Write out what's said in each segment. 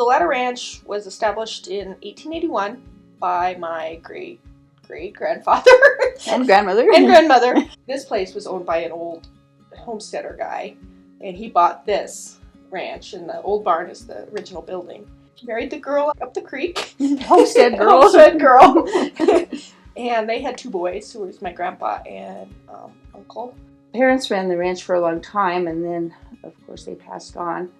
The Ladder Ranch was established in 1881 by my great-great-grandfather. And grandmother. And grandmother. This place was owned by an old homesteader guy, and he bought this ranch, and the old barn is the original building. He married the girl up the creek. Homestead girl. Homestead girl. And they had 2 boys, who was my grandpa and uncle. Parents ran the ranch for a long time, and then, of course, they passed on.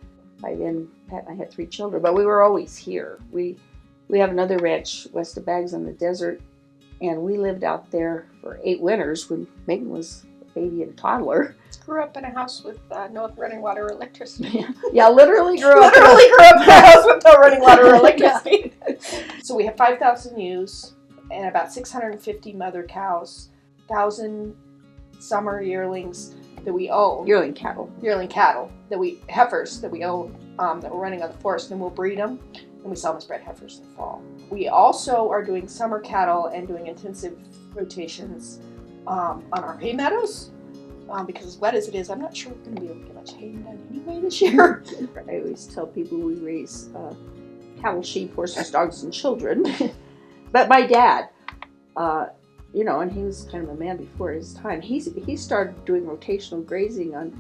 By then, Pat and I had 3 children, but we were always here. We have another ranch west of Baggs in the desert, and we lived out there for 8 winters when Megan was a baby and toddler. Grew up in a house with no running water or electricity. Yeah, literally grew up in a house with no running water or electricity. So we have 5,000 ewes and about 650 mother cows, 1,000 summer yearlings that we own. Yearling cattle Heifers that we own, that we're running on the forest, and we'll breed them, and we sell them as bred heifers in the fall. We also are doing summer cattle and doing intensive rotations on our hay meadows, because as wet as it is, I'm not sure we're going to be able to get much hay done anyway this year. I always tell people we raise cattle, sheep, horses, dogs, and children. But my dad, and he was kind of a man before his time, he started doing rotational grazing on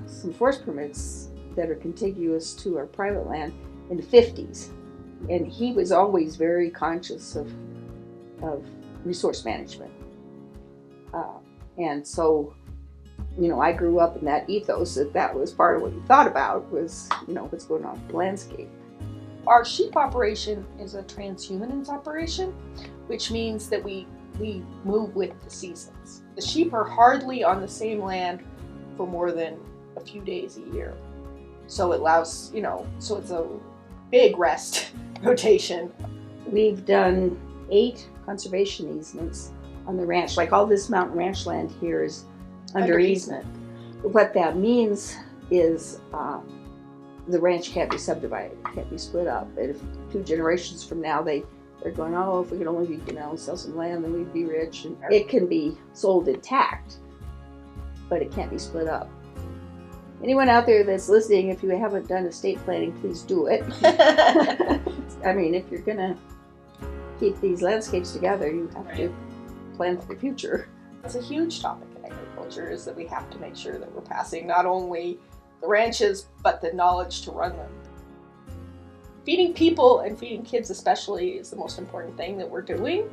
some forest permits that are contiguous to our private land in the 50s. And he was always very conscious of resource management. And so, I grew up in that ethos that was part of what he thought about was, what's going on with the landscape. Our sheep operation is a transhumance operation, which means that we move with the seasons. The sheep are hardly on the same land for more than a few days a year. So it allows, so it's a big rest rotation. We've done 8 conservation easements on the ranch. Like all this mountain ranch land here is under easement. What that means is the ranch can't be subdivided, can't be split up. And if 2 generations from now they're going, if we could only sell some land, then we'd be rich. And it can be sold intact, but it can't be split up. Anyone out there that's listening, if you haven't done estate planning, please do it. I mean, if you're going to keep these landscapes together, you have to plan for the future. It's a huge topic in agriculture, is that we have to make sure that we're passing not only the ranches, but the knowledge to run them. Feeding people and feeding kids especially is the most important thing that we're doing,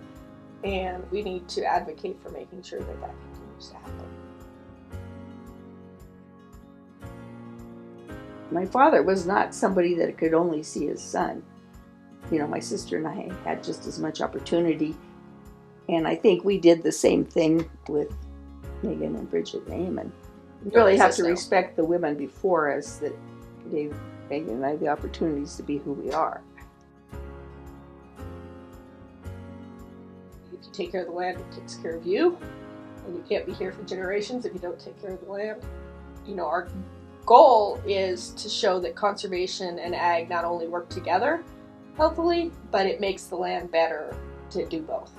and we need to advocate for making sure that continues to happen. My father was not somebody that could only see his son. My sister and I had just as much opportunity, and I think we did the same thing with Megan and Bridget and Eamon. You really have to respect the women before us that gave Megan and I the opportunities to be who we are. If you take care of the land, it takes care of you, and you can't be here for generations if you don't take care of the land. Our goal is to show that conservation and ag not only work together healthily, but it makes the land better to do both.